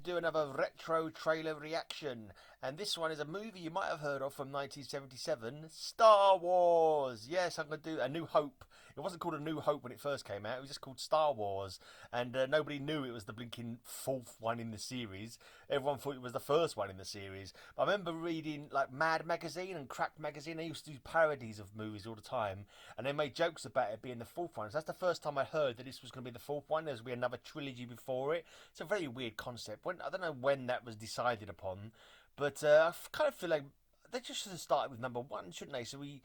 do another retro trailer reaction, and this one is a movie you might have heard of from 1977, Star Wars. Yes, I'm going to do A New Hope. It wasn't called A New Hope when it first came out, it was just called Star Wars, and nobody knew it was the blinking fourth one in the series. Everyone thought it was the first one in the series. But I remember reading like Mad Magazine and Cracked Magazine, they used to do parodies of movies all the time, and they made jokes about it being the fourth one. So that's the first time I heard that this was going to be the fourth one. There's going to be another trilogy before it. It's a very weird concept. I don't know when that was decided upon, but I kind of feel like they just should have started with number one, shouldn't they? So I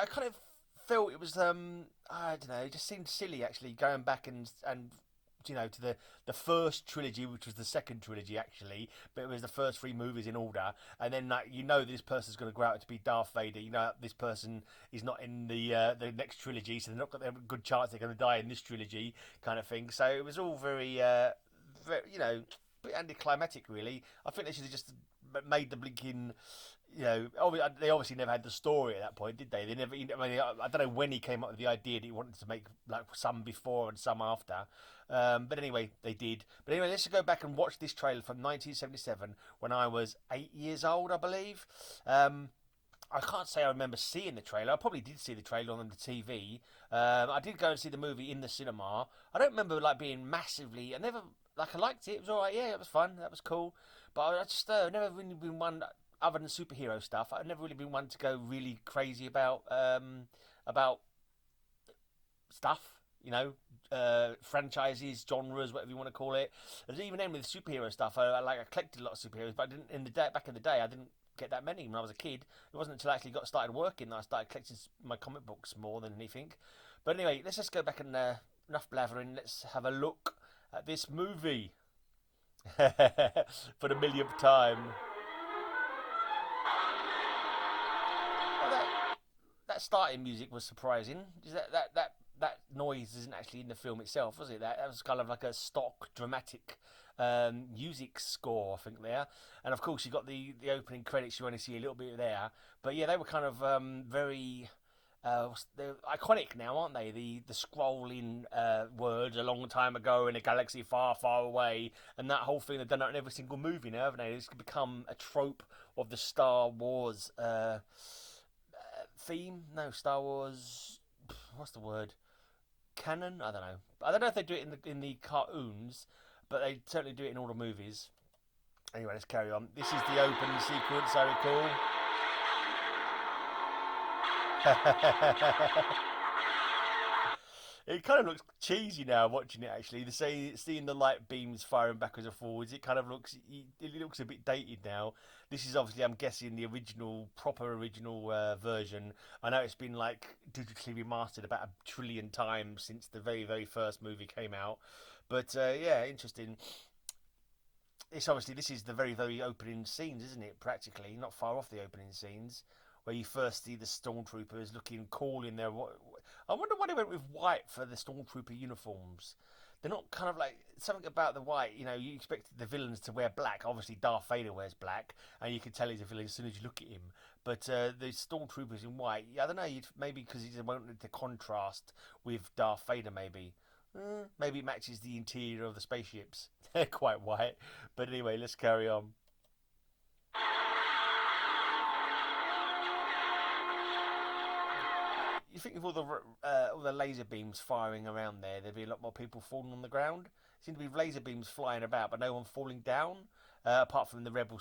kind of felt it was I don't know, it just seemed silly actually going back and to the first trilogy, which was the second trilogy actually, but it was the first three movies in order, and then like this person's going to grow out to be Darth Vader. This person is not in the next trilogy, so they're not got a good chance they're going to die in this trilogy, kind of thing. So it was all very bit anticlimactic really. I think they should have just made the blinking. They obviously never had the story at that point, did they? They never. I don't know when he came up with the idea that he wanted to make like some before and some after. But anyway, they did. But anyway, let's go back and watch this trailer from 1977 when I was 8 years old, I believe. I can't say I remember seeing the trailer. I probably did see the trailer on the TV. I did go and see the movie in the cinema. I don't remember like being massively. I liked it. It was alright. Yeah, it was fun. That was cool. But I just never really been one. Other than superhero stuff, I've never really been one to go really crazy about stuff. Franchises, genres, whatever you want to call it. There's even then with superhero stuff. I collected a lot of superheroes, but I didn't back in the day. I didn't get that many when I was a kid. It wasn't until I actually got started working that I started collecting my comic books more than anything. But anyway, let's just go back and enough blathering. Let's have a look at this movie for the millionth time. Well, that starting music was surprising. That noise isn't actually in the film itself, was it? That was kind of like a stock dramatic music score, I think there. And of course, you got the opening credits. You only see a little bit there, but yeah, they were kind of very. They're iconic now, aren't they? The scrolling words a long time ago in a galaxy far, far away, and that whole thing. They've done that in every single movie now, haven't they? It's become a trope of the Star Wars theme. No, Star Wars. What's the word? Canon? I don't know. I don't know if they do it in the cartoons, but they certainly do it in all the movies. Anyway, let's carry on. This is the opening sequence, I recall. It kind of looks cheesy now watching it. Actually, seeing the light beams firing backwards and forwards, it kind of looks a bit dated now. This is obviously, I'm guessing, the proper original version. I know it's been like digitally remastered about 1 trillion times since the very very first movie came out. But yeah, interesting. This is the very very opening scenes, isn't it? Practically, not far off the opening scenes, where you first see the stormtroopers looking cool in their. I wonder why they went with white for the stormtrooper uniforms. They're not kind of like something about the white. You expect the villains to wear black. Obviously, Darth Vader wears black, and you can tell he's a villain as soon as you look at him. But the stormtroopers in white, I don't know. Maybe because he wanted to contrast with Darth Vader. Maybe it matches the interior of the spaceships. They're quite white. But anyway, let's carry on. You think with all the laser beams firing around there'd be a lot more people falling on the ground. Seem to be laser beams flying about, but no one falling down, apart from the Rebel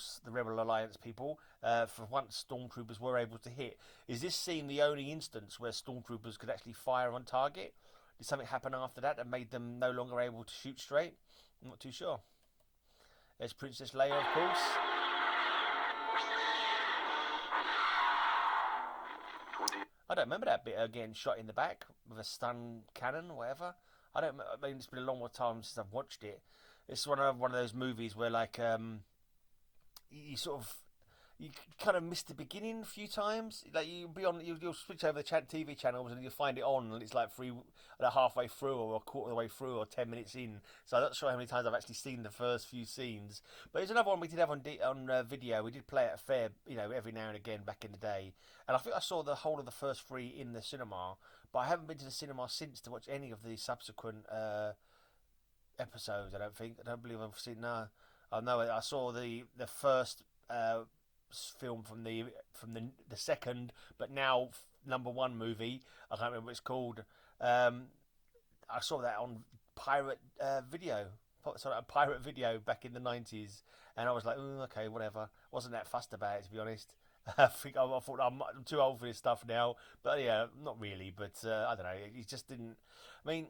Alliance people. For once, stormtroopers were able to hit. Is this scene the only instance where stormtroopers could actually fire on target? Did something happen after that made them no longer able to shoot straight? I'm not too sure. There's Princess Leia, of course. I don't remember that bit getting shot in the back with a stun cannon or whatever. I mean, it's been a long time since I've watched it. It's one of those movies where like you kind of miss the beginning a few times. Like you'll switch over the TV channels and you'll find it on, and it's like halfway through or a quarter of the way through or 10 minutes in. So I'm not sure how many times I've actually seen the first few scenes. But there's another one we did have on video. We did play it a fair, every now and again back in the day. And I think I saw the whole of the first three in the cinema, but I haven't been to the cinema since to watch any of the subsequent episodes. I don't believe I've seen. No, I know I saw the first film from the second, but now number one movie. I can't remember what it's called. Um, I saw that on pirate video. Sorry, a pirate video back in the 90s, and I was like, "Ooh, okay, whatever." Wasn't that fussed about it, to be honest. I thought I'm too old for this stuff now, but yeah, not really. But I don't know. It just didn't. I mean,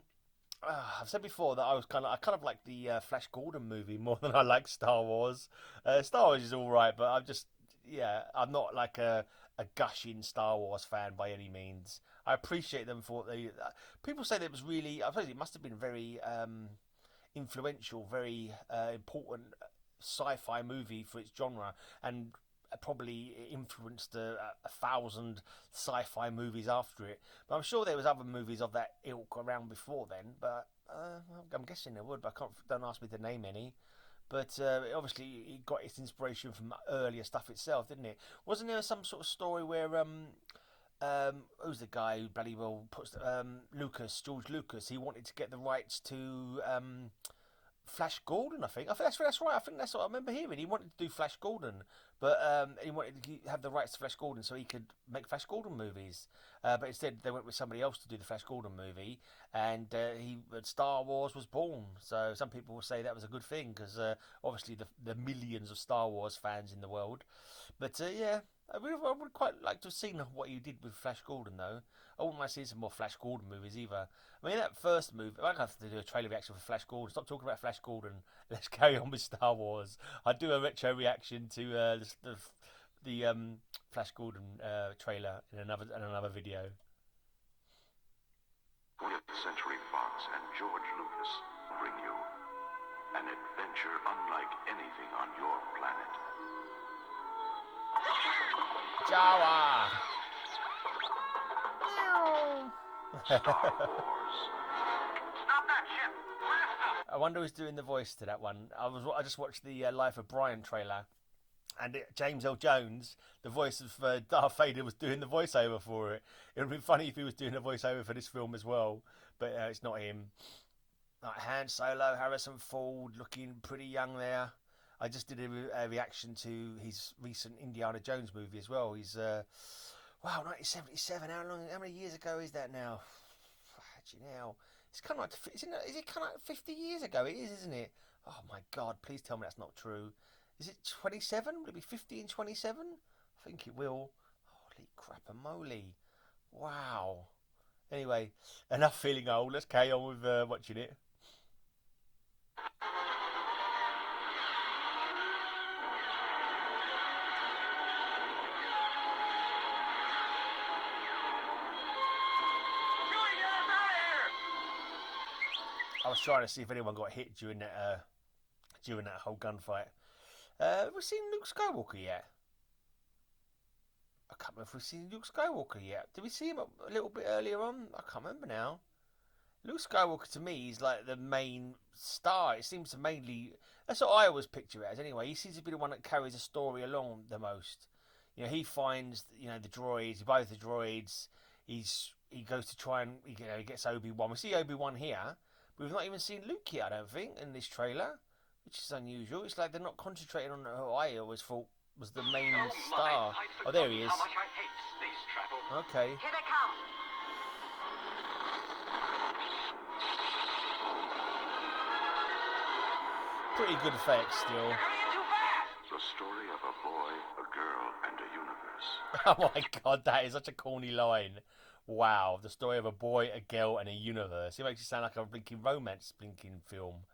I've said before that I kind of like the Flash Gordon movie more than I like Star Wars. Star Wars is all right, but yeah, I'm not like a gushing Star Wars fan by any means. I appreciate them for what they. People say that it was really. I suppose it must have been very influential, very important sci-fi movie for its genre, and probably influenced a thousand sci-fi movies after it. But I'm sure there was other movies of that ilk around before then. But I'm guessing there would. But I can't. Don't ask me to name any. But obviously, it got its inspiration from earlier stuff itself, didn't it? Wasn't there some sort of story where who's the guy who bloody well puts George Lucas? He wanted to get the rights to Flash Gordon, I think. That's right. I think that's what I remember hearing. He wanted to do Flash Gordon, but he wanted to have the rights to Flash Gordon so he could make Flash Gordon movies. But instead, they went with somebody else to do the Flash Gordon movie, and Star Wars was born. So some people will say that was a good thing because obviously the millions of Star Wars fans in the world. But yeah, I would quite like to have seen what you did with Flash Gordon, though. I wouldn't mind seeing some more Flash Gordon movies either. I mean, that first movie, I'm going to have to do a trailer reaction for Flash Gordon. Stop talking about Flash Gordon. Let's carry on with Star Wars. I'd do a retro reaction to the Flash Gordon trailer in another video. 20th Century Fox and George Lucas bring you an adventure unlike anything on your planet. Jawa! Star Wars. Stop that ship! Blast I wonder who's doing the voice to that one. I just watched the Life of Brian trailer, and James L. Jones, the voice of Darth Vader, was doing the voiceover for it. It would be funny if he was doing the voiceover for this film as well, but it's not him. Like Han Solo, Harrison Ford, looking pretty young there. I just did a reaction to his recent Indiana Jones movie as well. He's wow, 1977. How many years ago is that now? Actually, now it's kind of like, is it kind of like 50 years ago? It is, isn't it? Oh my God! Please tell me that's not true. Is it 27? Will it be 50 and 27? I think it will. Holy crap-a-moly! Wow. Anyway, enough feeling old. Let's carry on with watching it. I was trying to see if anyone got hit during that whole gunfight. Have we seen Luke Skywalker yet? I can't remember if we've seen Luke Skywalker yet. Did we see him a little bit earlier on? I can't remember now. Luke Skywalker to me is like the main star. It seems to mainly. That's what I always picture it as. Anyway, he seems to be the one that carries the story along the most. You know, he finds the droids. He buys the droids. He goes to try and he gets Obi-Wan. We see Obi-Wan here. We've not even seen Luke yet, I don't think, in this trailer, which is unusual. It's like they're not concentrating on who I always thought was the main star. Oh, there he is. Okay. Here they come. Pretty good effects still. The story of a boy, a girl, and a universe. Oh my God, that is such a corny line. Wow, the story of a boy, a girl, and a universe. It makes it sound like a blinking romance film.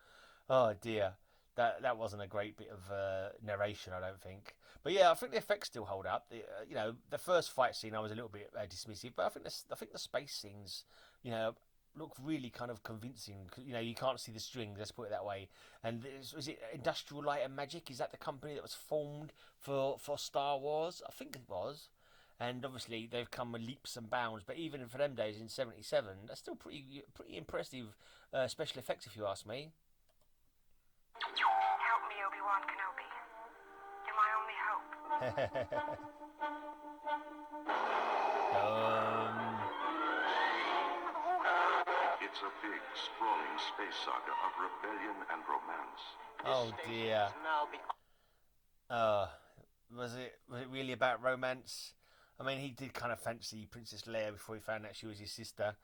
Oh dear, that wasn't a great bit of narration, I don't think. But yeah, I think the effects still hold up. The first fight scene I was a little bit dismissive, but I think the space scenes, look really kind of convincing. You can't see the strings. Let's put it that way. And is it Industrial Light and Magic? Is that the company that was formed for Star Wars? I think it was. And obviously they've come with leaps and bounds, but even for them days in '77, that's still pretty impressive special effects, if you ask me. Help me, Obi-Wan Kenobi. You're my only hope. It's It's a big, sprawling space saga of rebellion and romance. Oh dear. Was it really about romance? I mean, he did kind of fancy Princess Leia before he found out she was his sister.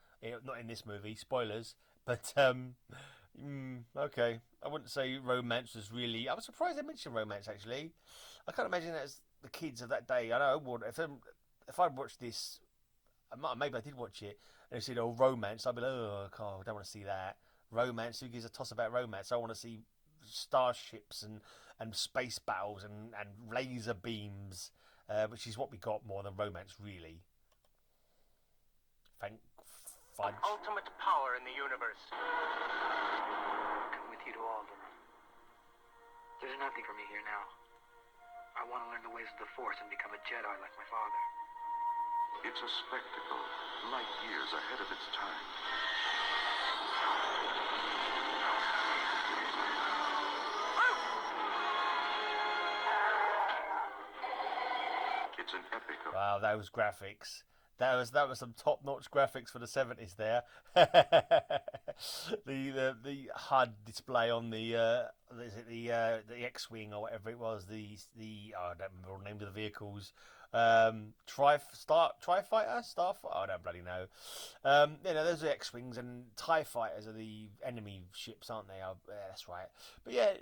Not in this movie, spoilers. But okay, I wouldn't say romance was really. I was surprised they mentioned romance actually. I can't imagine that as the kids of that day. I know if I'd watched this, maybe I did watch it and they said, "Oh, romance," I'd be like, "Oh, God, I don't want to see that." Romance? Who gives a toss about romance? I want to see starships and space battles and laser beams, which is what we got more than romance, really. Thank fudge. Ultimate power in the universe. Come with you to Alderaan. There's nothing for me here now. I want to learn the ways of the Force and become a Jedi like my father. It's a spectacle, light years ahead of its time. It's an epic of... Wow, those graphics. That was some top-notch graphics for the 70s there. the HUD display on the X-wing or whatever it was, I don't remember the name of the vehicles. Tri-fighter stuff. I don't bloody know. Those are X-wings, and TIE fighters are the enemy ships, aren't they? Oh, yeah, that's right. But yeah,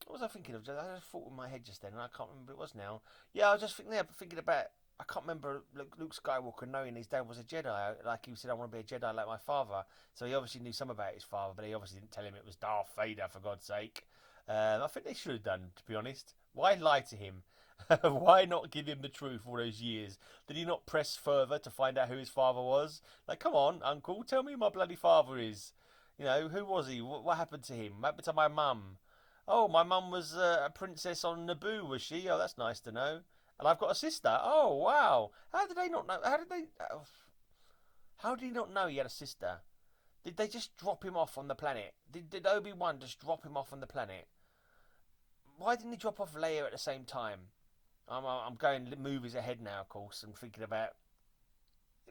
what was I thinking of? I just thought in my head just then, and I can't remember what it was now. Yeah, I was just thinking about. I can't remember Luke Skywalker knowing his dad was a Jedi. Like he said, I want to be a Jedi like my father. So he obviously knew some about his father, but he obviously didn't tell him it was Darth Vader, for God's sake. I think they should have done, to be honest. Why lie to him? Why not give him the truth all those years? Did he not press further to find out who his father was? Like, come on, uncle, tell me who my bloody father is. Who was he? What happened to him? What happened to my mum? Oh, my mum was a princess on Naboo, was she? Oh, that's nice to know. And I've got a sister. Oh, wow. How did they not know? How did he not know he had a sister? Did they just drop him off on the planet? Did Obi-Wan just drop him off on the planet? Why didn't he drop off Leia at the same time? I'm going movies ahead now, of course. I'm thinking about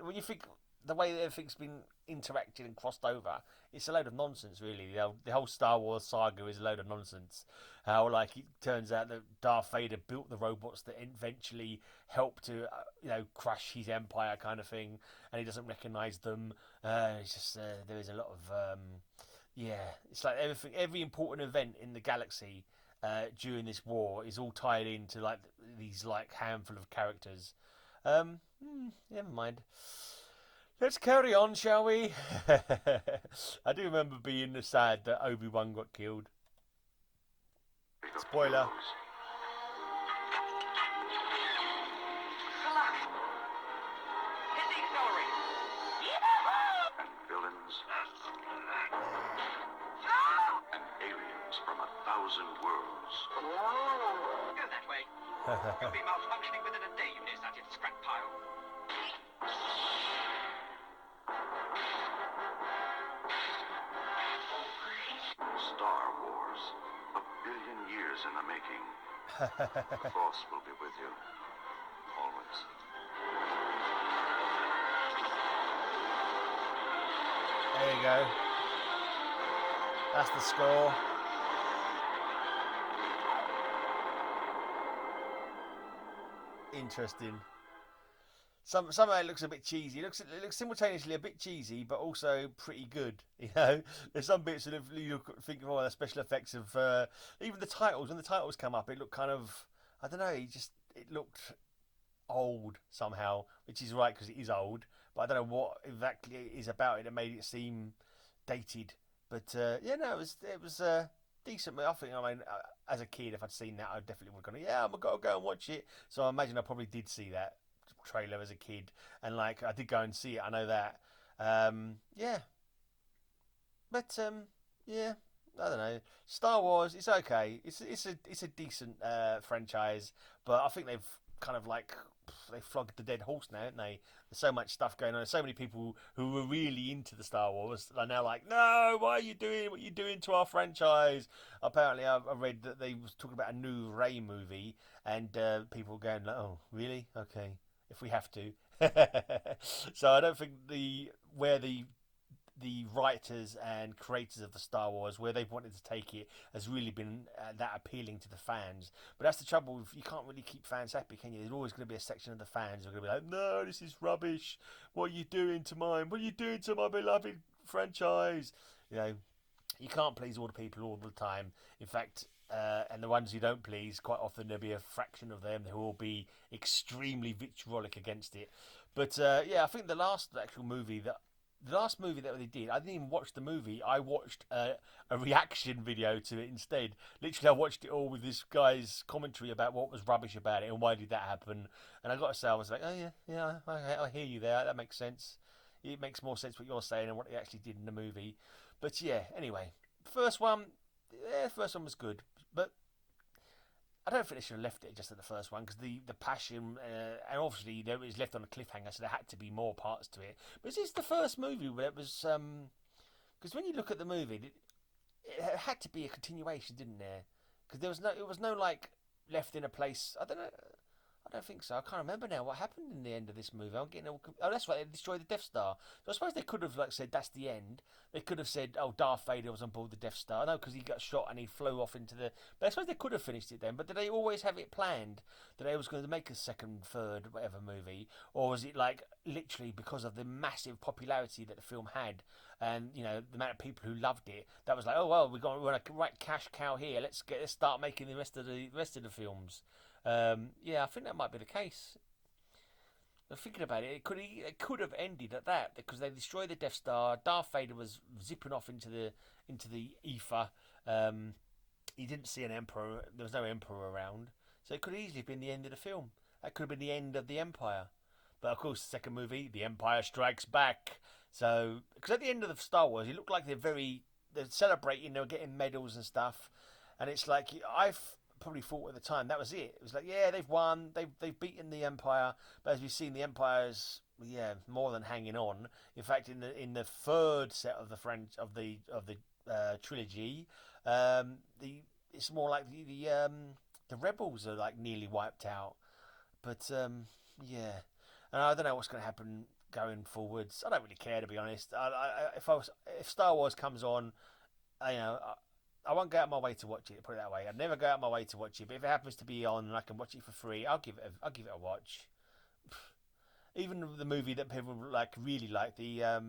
when you think the way that everything's been interacted and crossed over, it's a load of nonsense, really. The whole Star Wars saga is a load of nonsense. How, like, it turns out that Darth Vader built the robots that eventually help to, crush his empire, kind of thing, and he doesn't recognise them. It's just there is a lot of, it's like every important event in the galaxy during this war is all tied into like these handful of characters. Never mind. Let's carry on, shall we? I do remember being sad that Obi-Wan got killed. Spoiler. And villains. And aliens from 1,000 worlds. Go that way. You'll be malfunctioning within a day, you near such a scrap pile. Star Wars. 1 billion years in the making. Force will be with you. Always. There you go. That's the score. Interesting. Somehow it looks a bit cheesy. It looks simultaneously a bit cheesy, but also pretty good. There's some bits that you think of the special effects of even the titles. When the titles come up, it looked kind of, I don't know. It looked old somehow, which is right because it is old. But I don't know what exactly it is about it that made it seem dated. But it was decent. I think, as a kid, if I'd seen that, I definitely would have gone, yeah, I'm gonna go and watch it. So I imagine I probably did see that trailer as a kid, and I did go and see it. I know that. But I don't know. Star Wars, it's okay. It's a decent franchise, but I think they've kind of they flogged the dead horse now, haven't they? There's so much stuff going on. There's so many people who were really into the Star Wars are now like, no, why are you doing what you're doing to our franchise? Apparently, I read that they was talking about a new Rey movie, and people going, oh, really? Okay, if we have to. So I don't think where the the writers and creators of the Star Wars, where they've wanted to take it, has really been that appealing to the fans. But that's the trouble. You can't really keep fans happy, can you? There's always going to be a section of the fans who are going to be like, no, this is rubbish. What are you doing to mine? What are you doing to my beloved franchise? You know, you can't please all the people all the time. In fact, and the ones you don't please, quite often there'll be a fraction of them who will be extremely vitriolic against it. But yeah, I think the last movie that they did, I didn't even watch the movie. I watched a reaction video to it instead. Literally, I watched it all with this guy's commentary about what was rubbish about it and why did that happen. And I got to say, I was like, oh yeah, I hear you there. That makes sense. It makes more sense what you're saying and what they actually did in the movie. But yeah, anyway, first one was good, but I don't think they should have left it just at the first one, because the passion, and obviously it was left on a cliffhanger, so there had to be more parts to it. But is this the first movie where it was, because when you look at the movie, it had to be a continuation, didn't there? Because it was no like left in a place. I don't think so. I can't remember now what happened in the end of this movie. I'm getting oh, that's right. They destroyed the Death Star. So I suppose they could have said that's the end. They could have said, oh, Darth Vader was on board the Death Star. No, because he got shot and he flew off into the. But I suppose they could have finished it then. But did they always have it planned that they was going to make a second, third, whatever movie, or was it like literally because of the massive popularity that the film had, and the amount of people who loved it, that was like, oh well, we're a right cash cow here. Let's start making the rest of the films. Yeah, I think that might be the case. But thinking about it, it could have ended at that, because they destroyed the Death Star. Darth Vader was zipping off into the ether. He didn't see an emperor. There was no emperor around, so it could easily have been the end of the film. That could have been the end of the Empire. But of course, the second movie, The Empire Strikes Back. So, because at the end of the Star Wars, it looked like they're celebrating, they were getting medals and stuff, and it's like I've probably thought at the time that was it. It was like, yeah, they've won, they've beaten the Empire, but as we've seen, the Empire's more than hanging on. In fact, in the third set of the trilogy, it's more like the rebels are like nearly wiped out. But yeah, and I don't know what's going to happen going forwards. I don't really care, to be honest. If Star Wars comes on, I won't go out of my way to watch it. Put it that way. I'd never go out of my way to watch it. But if it happens to be on and I can watch it for free, I'll give it a watch. Even the movie that people really like, the I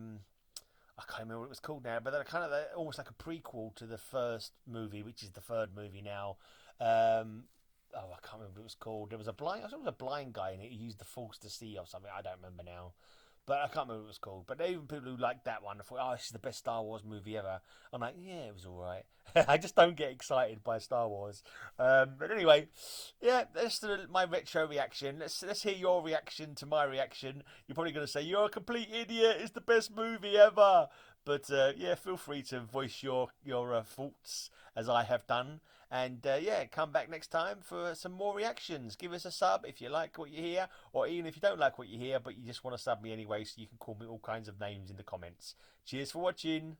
can't remember what it was called now, but they're kind of almost like a prequel to the first movie, which is the third movie now. I can't remember what it was called. There was a blind guy in it. He used the Force to see or something. I don't remember now. But I can't remember what it was called. But even people who liked that one, I thought, oh, this is the best Star Wars movie ever. I'm like, yeah, it was all right. I just don't get excited by Star Wars. But anyway, yeah, that's my retro reaction. Let's hear your reaction to my reaction. You're probably going to say, you're a complete idiot. It's the best movie ever. But yeah, feel free to voice your thoughts as I have done. And yeah, come back next time for some more reactions. Give us a sub if you like what you hear, or even if you don't like what you hear, but you just want to sub me anyway, so you can call me all kinds of names in the comments. Cheers for watching.